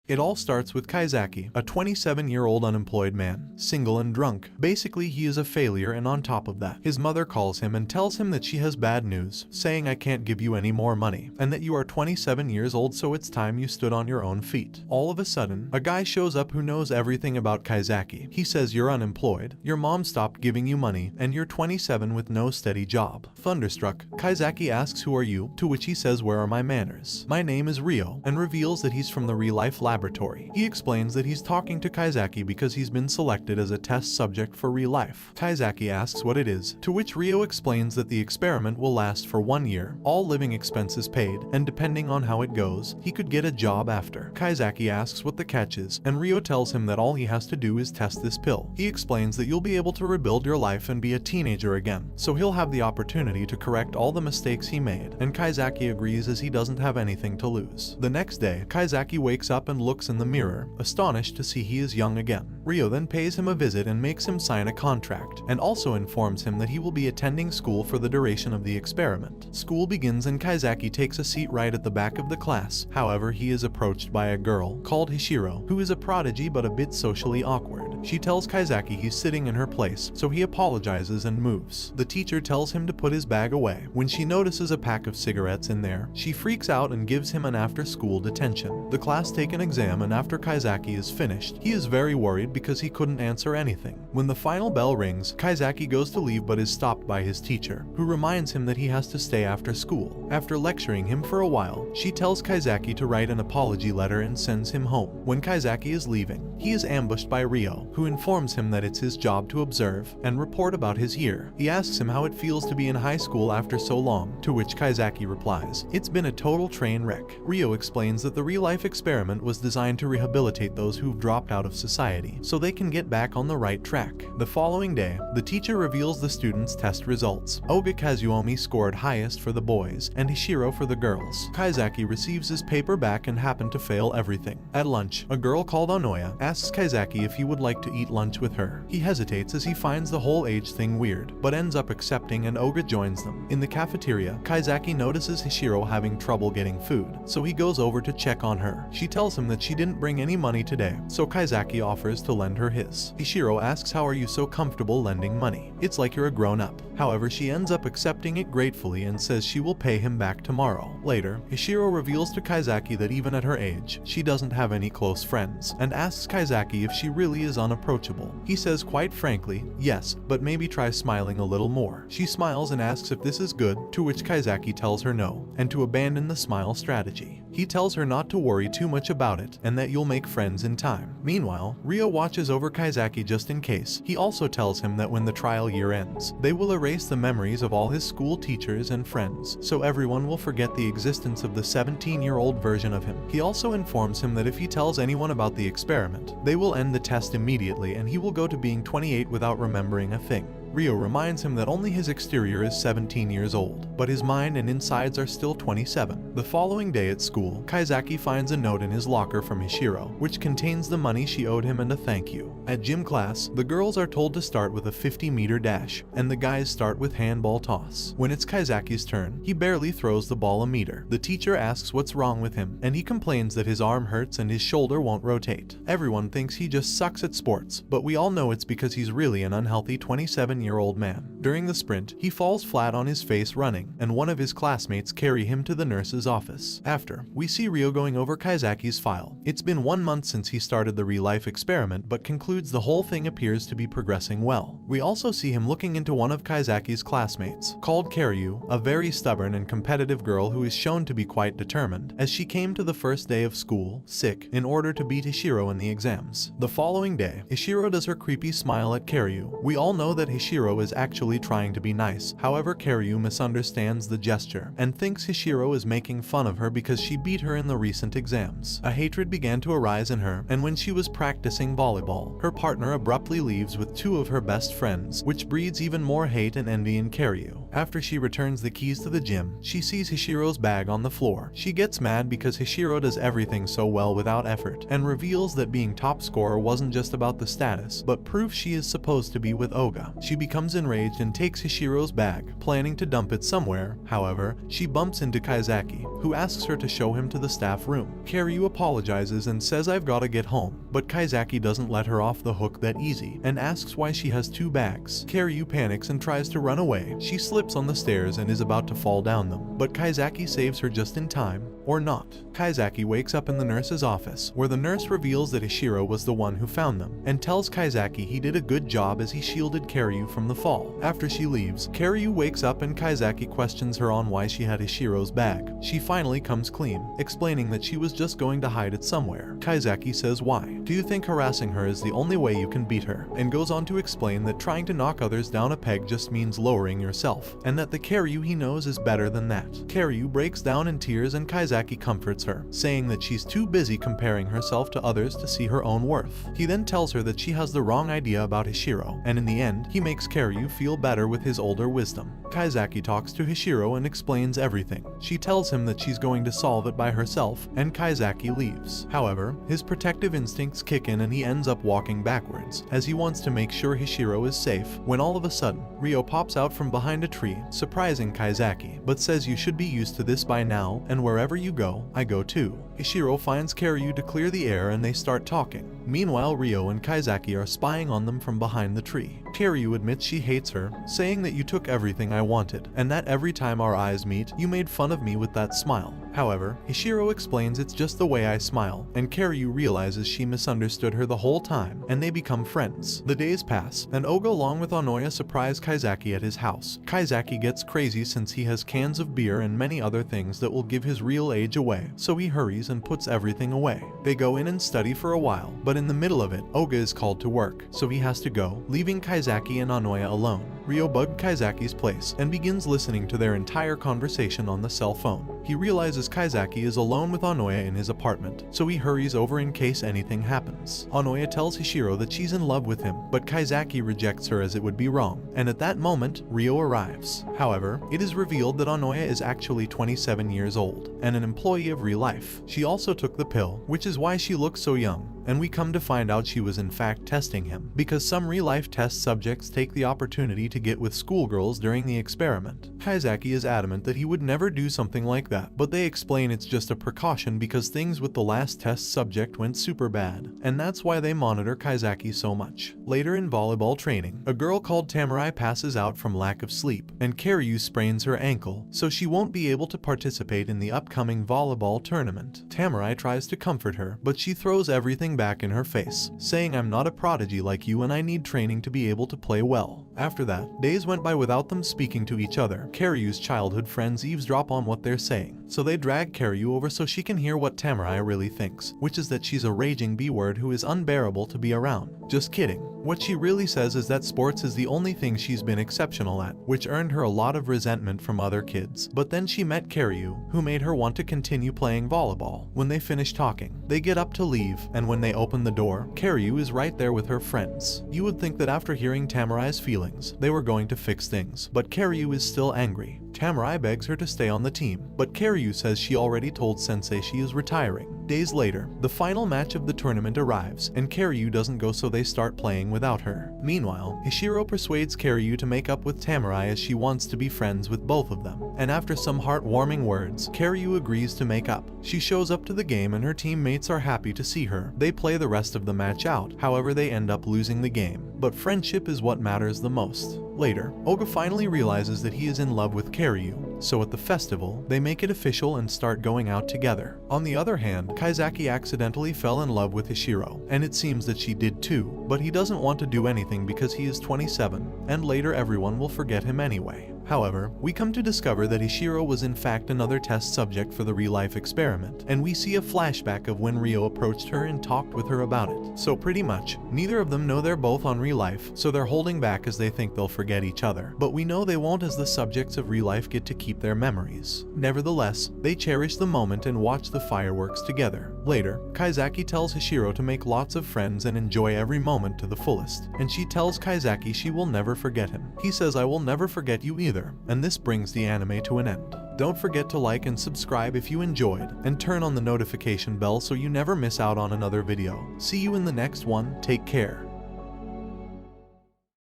It all starts with Kaizaki, a 27-year-old unemployed man, single and drunk. Basically, he is a failure, and on top of that, his mother calls him and tells him that she has bad news, saying, "I can't give you any more money, and that you are 27 years old, so it's time you stood on your own feet." All of a sudden, a guy shows up who knows everything about Kaizaki. He says, "You're unemployed, your mom stopped giving you money, and you're 27 with no steady job." Thunderstruck, Kaizaki asks, "Who are you?" To which he says, "Where are my manners? My name is Ryo," and reveals that he's from the ReLIFE laboratory. He explains that he's talking to Kaizaki because he's been selected as a test subject for ReLIFE. Kaizaki asks what it is, to which Ryo explains that the experiment will last for 1 year, all living expenses paid, and depending on how it goes, he could get a job after. Kaizaki asks what the catch is, and Ryo tells him that all he has to do is test this pill. He explains that you'll be able to rebuild your life and be a teenager again, so he'll have the opportunity to correct all the mistakes he made, and Kaizaki agrees as he doesn't have anything to lose. The next day, Kaizaki wakes up and looks in the mirror, astonished to see he is young again. Ryo then pays him a visit and makes him sign a contract, and also informs him that he will be attending school for the duration of the experiment. School begins and Kaizaki takes a seat right at the back of the class. However, he is approached by a girl called Hishiro, who is a prodigy but a bit socially awkward. She tells Kaizaki he's sitting in her place, so he apologizes and moves. The teacher tells him to put his bag away. When she notices a pack of cigarettes in there, she freaks out and gives him an after-school detention. The class take an exam, and after Kaizaki is finished, he is very worried because he couldn't answer anything. When the final bell rings, Kaizaki goes to leave but is stopped by his teacher, who reminds him that he has to stay after school. After lecturing him for a while, she tells Kaizaki to write an apology letter and sends him home. When Kaizaki is leaving, he is ambushed by Ryo, who informs him that it's his job to observe and report about his year. He asks him how it feels to be in high school after so long, to which Kaizaki replies, "It's been a total train wreck." Ryo explains that the ReLIFE experiment was designed to rehabilitate those who've dropped out of society, so they can get back on the right track. The following day, the teacher reveals the students' test results. Oga Kazuomi scored highest for the boys, and Hishiro for the girls. Kaizaki receives his paper back and happened to fail everything. At lunch, a girl called Onoya asks Kaizaki if he would like to eat lunch with her. He hesitates as he finds the whole age thing weird, but ends up accepting, and Oga joins them. In the cafeteria, Kaizaki notices Hishiro having trouble getting food, so he goes over to check on her. She tells him that she didn't bring any money today, so Kaizaki offers to lend her his. Hishiro asks, "How are you so comfortable lending money? It's like you're a grown-up." However, she ends up accepting it gratefully and says she will pay him back tomorrow. Later, Hishiro reveals to Kaizaki that even at her age, she doesn't have any close friends, and asks Kaizaki if she really is unapproachable. He says quite frankly, yes, but maybe try smiling a little more. She smiles and asks if this is good, to which Kaizaki tells her no, and to abandon the smile strategy. He tells her not to worry too much about it, and that you'll make friends in time. Meanwhile, Ryo watches over Kaizaki just in case. He also tells him that when the trial year ends, they will erase the memories of all his school teachers and friends, so everyone will forget the existence of the 17-year-old version of him. He also informs him that if he tells anyone about the experiment, they will end the test immediately and he will go to being 28 without remembering a thing. Ryo reminds him that only his exterior is 17 years old, but his mind and insides are still 27. The following day at school, Kaizaki finds a note in his locker from Hishiro, which contains the money she owed him and a thank you. At gym class, the girls are told to start with a 50-meter dash, and the guys start with handball toss. When it's Kaizaki's turn, he barely throws the ball a meter. The teacher asks what's wrong with him, and he complains that his arm hurts and his shoulder won't rotate. Everyone thinks he just sucks at sports, but we all know it's because he's really an unhealthy 27-year-old man. During the sprint, he falls flat on his face running, and one of his classmates carry him to the nurse's office. After, we see Ryo going over Kaizaki's file. It's been 1 month since he started the ReLIFE experiment, but concludes the whole thing appears to be progressing well. We also see him looking into one of Kaizaki's classmates, called Karyu, a very stubborn and competitive girl who is shown to be quite determined, as she came to the first day of school, sick, in order to beat Hishiro in the exams. The following day, Hishiro does her creepy smile at Karyu. We all know that Hishiro is actually trying to be nice, however Karyu misunderstands the gesture, and thinks Hishiro is making fun of her because she beat her in the recent exams. A hatred began to arise in her, and when she was practicing volleyball, her partner abruptly leaves with 2 of her best friends, which breeds even more hate and envy in Karyu. After she returns the keys to the gym, she sees Hishiro's bag on the floor. She gets mad because Hishiro does everything so well without effort, and reveals that being top scorer wasn't just about the status, but proves she is supposed to be with Oga. She becomes enraged and takes Hishiro's bag, planning to dump it somewhere. However, she bumps into Kaizaki, who asks her to show him to the staff room. Kiryu apologizes and says I've gotta get home, but Kaizaki doesn't let her off the hook that easy, and asks why she has 2 bags. Kiryu panics and tries to run away. She slips on the stairs and is about to fall down them, but Kaizaki saves her just in time. Or not. Kaizaki wakes up in the nurse's office, where the nurse reveals that Hishiro was the one who found them, and tells Kaizaki he did a good job as he shielded Kiryu from the fall. After she leaves, Kiryu wakes up and Kaizaki questions her on why she had Hishiro's bag. She finally comes clean, explaining that she was just going to hide it somewhere. Kaizaki says why. Do you think harassing her is the only way you can beat her? And goes on to explain that trying to knock others down a peg just means lowering yourself, and that the Kiryu he knows is better than that. Kiryu breaks down in tears and Kaizaki comforts her, saying that she's too busy comparing herself to others to see her own worth. He then tells her that she has the wrong idea about Hishiro, and in the end, he makes Kiryu feel better with his older wisdom. Kaizaki talks to Hishiro and explains everything. She tells him that she's going to solve it by herself, and Kaizaki leaves. However, his protective instincts kick in and he ends up walking backwards, as he wants to make sure Hishiro is safe, when all of a sudden, Ryo pops out from behind a tree, surprising Kaizaki, but says you should be used to this by now, and wherever you go, I go too. Hishiro finds Kiryu to clear the air and they start talking. Meanwhile, Ryo and Kaizaki are spying on them from behind the tree. Kiryu admits she hates her, saying that you took everything I wanted, and that every time our eyes meet, you made fun of me with that smile. However, Hishiro explains it's just the way I smile, and Kiryu realizes she misunderstood her the whole time, and they become friends. The days pass, and Oga along with Onoya surprise Kaizaki at his house. Kaizaki gets crazy since he has cans of beer and many other things that will give his real age away, so he hurries and puts everything away. They go in and study for a while, but in the middle of it, Oga is called to work, so he has to go, leaving Kaizaki and Onoya alone. Ryo bugs Kaizaki's place and begins listening to their entire conversation on the cell phone. He realizes Kaizaki is alone with Onoya in his apartment, so he hurries over in case anything happens. Onoya tells Hishiro that she's in love with him, but Kaizaki rejects her as it would be wrong, and at that moment, Ryo arrives. However, it is revealed that Onoya is actually 27 years old, and an employee of ReLIFE. She also took the pill, which is why she looks so young, and we come to find out she was in fact testing him, because some ReLIFE test subjects take the opportunity to get with schoolgirls during the experiment. Kaizaki is adamant that he would never do something like that, but they explain it's just a precaution because things with the last test subject went super bad, and that's why they monitor Kaizaki so much. Later in volleyball training, a girl called Tamarai passes out from lack of sleep, and Kiryu sprains her ankle, so she won't be able to participate in the upcoming volleyball tournament. Tamarai tries to comfort her, but she throws everything back in her face, saying I'm not a prodigy like you and I need training to be able to play well. After that, days went by without them speaking to each other. Kiryu's childhood friends eavesdrop on what they're saying, so they drag Kiryu over so she can hear what Tamarai really thinks, which is that she's a raging B-word who is unbearable to be around. Just kidding. What she really says is that sports is the only thing she's been exceptional at, which earned her a lot of resentment from other kids. But then she met Kiryu, who made her want to continue playing volleyball. When they finish talking, they get up to leave, and when they open the door, Kiryu is right there with her friends. You would think that after hearing Tamarai's feelings, they were going to fix things, but Kiryu is still angry. Tamarai begs her to stay on the team, but Kiryu says she already told Sensei she is retiring. Days later, the final match of the tournament arrives, and Kiryu doesn't go so they start playing without her. Meanwhile, Hishiro persuades Kiryu to make up with Tamarai as she wants to be friends with both of them, and after some heartwarming words, Kiryu agrees to make up. She shows up to the game and her teammates are happy to see her. They play the rest of the match out, however they end up losing the game. But friendship is what matters the most. Later, Oga finally realizes that he is in love with Kiryu, so at the festival, they make it official and start going out together. On the other hand, Kaizaki accidentally fell in love with Hishiro, and it seems that she did too, but he doesn't want to do anything because he is 27, and later everyone will forget him anyway. However, we come to discover that Hishiro was in fact another test subject for the ReLIFE experiment, and we see a flashback of when Ryo approached her and talked with her about it. So pretty much, neither of them know they're both on ReLIFE, so they're holding back as they think they'll forget forget each other, but we know they won't, as the subjects of ReLIFE get to keep their memories. Nevertheless, they cherish the moment and watch the fireworks together. Later, Kaizaki tells Hishiro to make lots of friends and enjoy every moment to the fullest, and she tells Kaizaki she will never forget him. He says, "I will never forget you either," and this brings the anime to an end. Don't forget to like and subscribe if you enjoyed, and turn on the notification bell so you never miss out on another video. See you in the next one, take care.